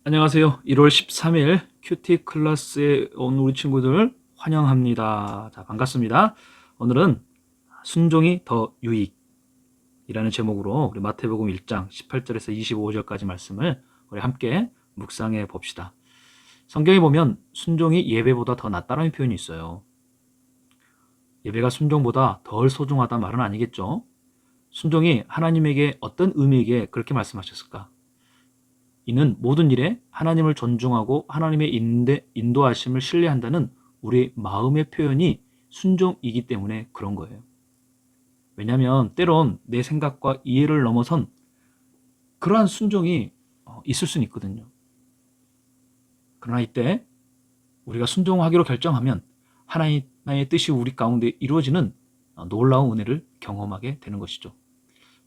안녕하세요. 1월 13일 큐티 클래스에 온 우리 친구들 환영합니다. 자, 반갑습니다. 오늘은 순종이 더 유익이라는 제목으로 우리 마태복음 1장 18절에서 25절까지 말씀을 우리 함께 묵상해 봅시다. 성경에 보면 순종이 예배보다 더 낫다라는 표현이 있어요. 예배가 순종보다 덜 소중하다 말은 아니겠죠. 순종이 하나님에게 어떤 의미에게 그렇게 말씀하셨을까? 이는 모든 일에 하나님을 존중하고 하나님의 인도하심을 신뢰한다는 우리 마음의 표현이 순종이기 때문에 그런 거예요. 왜냐하면 때론 내 생각과 이해를 넘어선 그러한 순종이 있을 수는 있거든요. 그러나 이때 우리가 순종하기로 결정하면 하나님의 뜻이 우리 가운데 이루어지는 놀라운 은혜를 경험하게 되는 것이죠.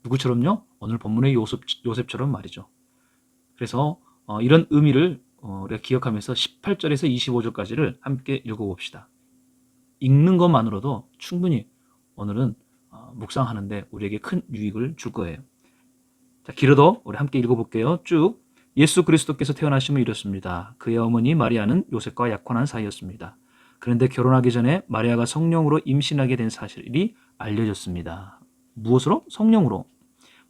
누구처럼요? 오늘 본문의 요셉처럼 말이죠. 그래서 이런 의미를 우리가 기억하면서 18절에서 25절까지를 함께 읽어봅시다. 읽는 것만으로도 충분히 오늘은 묵상하는데 우리에게 큰 유익을 줄 거예요. 자, 길어도 우리 함께 읽어볼게요. 쭉. 예수 그리스도께서 태어나심을 이뤘습니다. 그의 어머니 마리아는 요셉과 약혼한 사이였습니다. 그런데 결혼하기 전에 마리아가 성령으로 임신하게 된 사실이 알려졌습니다. 무엇으로? 성령으로.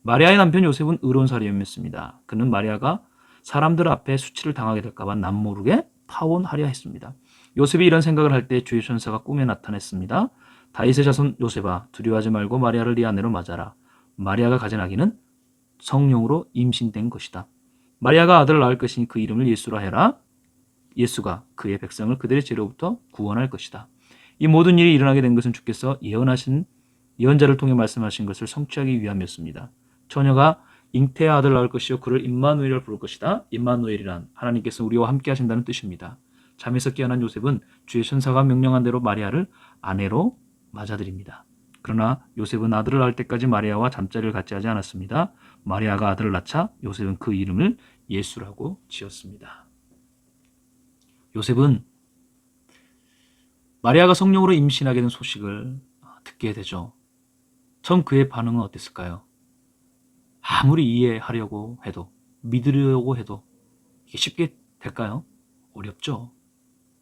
마리아의 남편 요셉은 의로운 사람이었습니다. 그는 마리아가 사람들 앞에 수치를 당하게 될까봐 남모르게 파혼하려 했습니다. 요셉이 이런 생각을 할 때 주의 천사가 꿈에 나타냈습니다. 다윗의 자손 요셉아, 두려워하지 말고 마리아를 네 아내로 맞아라. 마리아가 가진 아기는 성령으로 임신된 것이다. 마리아가 아들을 낳을 것이니 그 이름을 예수라 해라. 예수가 그의 백성을 그들의 죄로부터 구원할 것이다. 이 모든 일이 일어나게 된 것은 주께서 예언하신 예언자를 통해 말씀하신 것을 성취하기 위함이었습니다. 처녀가 잉태의 아들 낳을 것이요 그를 임마누엘이라 부를 것이다. 임마누엘이란 하나님께서 우리와 함께 하신다는 뜻입니다. 잠에서 깨어난 요셉은 주의 천사가 명령한 대로 마리아를 아내로 맞아들입니다. 그러나 요셉은 아들을 낳을 때까지 마리아와 잠자리를 같이 하지 않았습니다. 마리아가 아들을 낳자 요셉은 그 이름을 예수라고 지었습니다. 요셉은 마리아가 성령으로 임신하게 된 소식을 듣게 되죠. 처음 그의 반응은 어땠을까요? 아무리 이해하려고 해도, 믿으려고 해도 이게 쉽게 될까요? 어렵죠.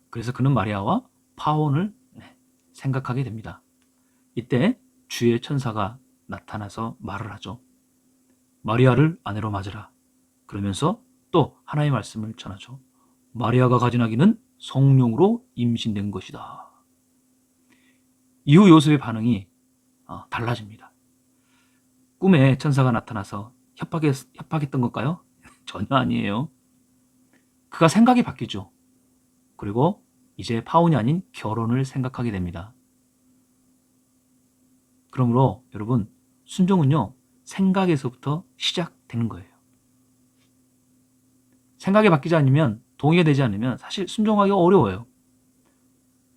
그래서 그는 마리아와 파혼을 생각하게 됩니다. 이때 주의 천사가 나타나서 말을 하죠. 마리아를 아내로 맞으라. 그러면서 또 하나의 말씀을 전하죠. 마리아가 가진 아기는 성령으로 임신된 것이다. 이후 요셉의 반응이 달라집니다. 꿈에 천사가 나타나서 협박했던 걸까요? 전혀 아니에요. 그가 생각이 바뀌죠. 그리고 이제 파혼이 아닌 결혼을 생각하게 됩니다. 그러므로 여러분, 순종은요, 생각에서부터 시작되는 거예요. 생각이 바뀌지 않으면, 동의가 되지 않으면 사실 순종하기가 어려워요.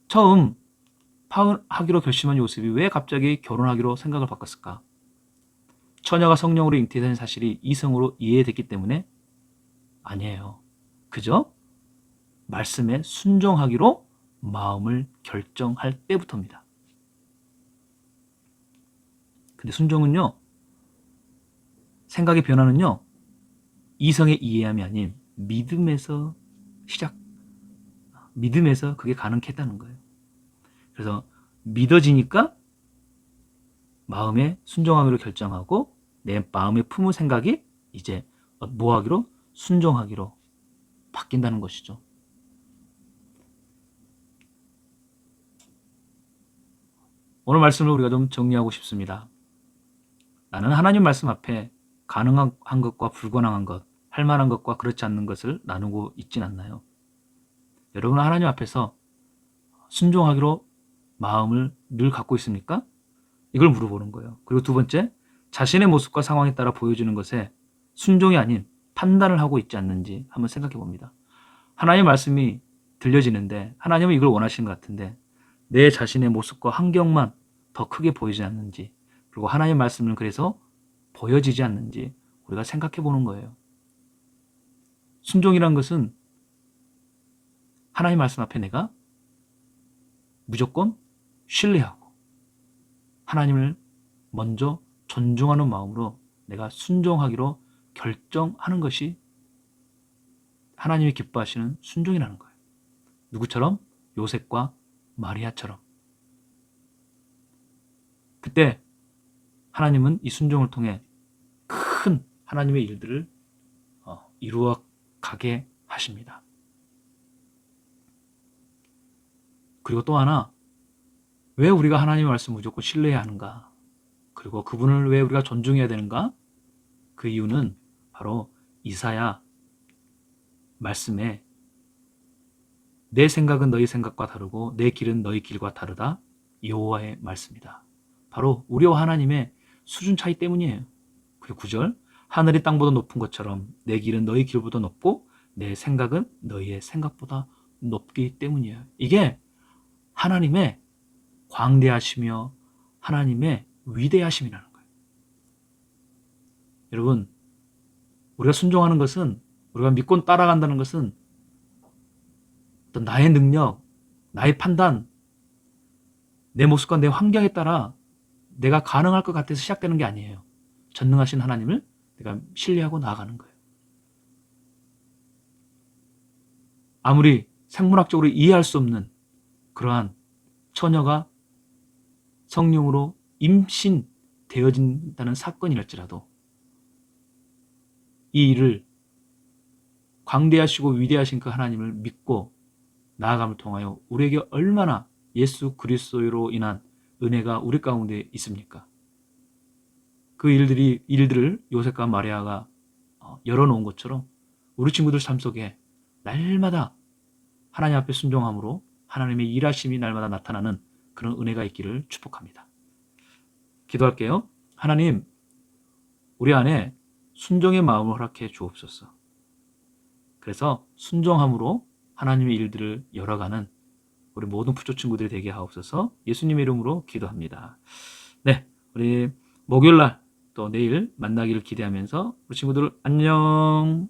처음 파혼하기로 결심한 요셉이 왜 갑자기 결혼하기로 생각을 바꿨을까? 처녀가 성령으로 잉태된 사실이 이성으로 이해됐기 때문에 아니에요. 그저 말씀에 순종하기로 마음을 결정할 때부터입니다. 근데 순종은요, 생각의 변화는요, 이성의 이해함이 아닌 믿음에서 그게 가능했다는 거예요. 그래서 믿어지니까 마음에 순종하기로 결정하고 내 마음에 품은 생각이 이제 뭐 하기로? 순종하기로 바뀐다는 것이죠. 오늘 말씀을 우리가 좀 정리하고 싶습니다. 나는 하나님 말씀 앞에 가능한 것과 불가능한 것, 할 만한 것과 그렇지 않는 것을 나누고 있진 않나요? 여러분은 하나님 앞에서 순종하기로 마음을 늘 갖고 있습니까? 이걸 물어보는 거예요. 그리고 두 번째, 자신의 모습과 상황에 따라 보여지는 것에 순종이 아닌 판단을 하고 있지 않는지 한번 생각해 봅니다. 하나님의 말씀이 들려지는데 하나님은 이걸 원하시는 것 같은데 내 자신의 모습과 환경만 더 크게 보이지 않는지, 그리고 하나님의 말씀은 그래서 보여지지 않는지 우리가 생각해 보는 거예요. 순종이란 것은 하나님의 말씀 앞에 내가 무조건 신뢰하고 하나님을 먼저 존중하는 마음으로 내가 순종하기로 결정하는 것이 하나님이 기뻐하시는 순종이라는 거예요. 누구처럼? 요셉과 마리아처럼. 그때 하나님은 이 순종을 통해 큰 하나님의 일들을 이루어 가게 하십니다. 그리고 또 하나, 왜 우리가 하나님의 말씀을 무조건 신뢰해야 하는가? 그리고 그분을 왜 우리가 존중해야 되는가? 그 이유는 바로 이사야 말씀에 내 생각은 너희 생각과 다르고 내 길은 너희 길과 다르다. 여호와의 말씀이다. 바로 우리와 하나님의 수준 차이 때문이에요. 그리고 9절, 하늘이 땅보다 높은 것처럼 내 길은 너희 길보다 높고 내 생각은 너희의 생각보다 높기 때문이에요. 이게 하나님의 광대하시며 하나님의 위대하심이라는 거예요. 여러분, 우리가 순종하는 것은, 우리가 믿고 따라간다는 것은 어떤 나의 능력, 나의 판단, 내 모습과 내 환경에 따라 내가 가능할 것 같아서 시작되는 게 아니에요. 전능하신 하나님을 내가 신뢰하고 나아가는 거예요. 아무리 생물학적으로 이해할 수 없는 그러한 처녀가 성령으로 임신되어진다는 사건이랄지라도 이 일을 광대하시고 위대하신 그 하나님을 믿고 나아감을 통하여 우리에게 얼마나 예수 그리스도로 인한 은혜가 우리 가운데 있습니까? 그 일들을 요셉과 마리아가 열어놓은 것처럼 우리 친구들 삶 속에 날마다 하나님 앞에 순종함으로 하나님의 일하심이 날마다 나타나는 그런 은혜가 있기를 축복합니다. 기도할게요. 하나님, 우리 안에 순종의 마음을 허락해 주옵소서. 그래서 순종함으로 하나님의 일들을 열어가는 우리 모든 부조 친구들이 되게 하옵소서. 예수님의 이름으로 기도합니다. 네, 우리 목요일 날 또 내일 만나기를 기대하면서 우리 친구들 안녕.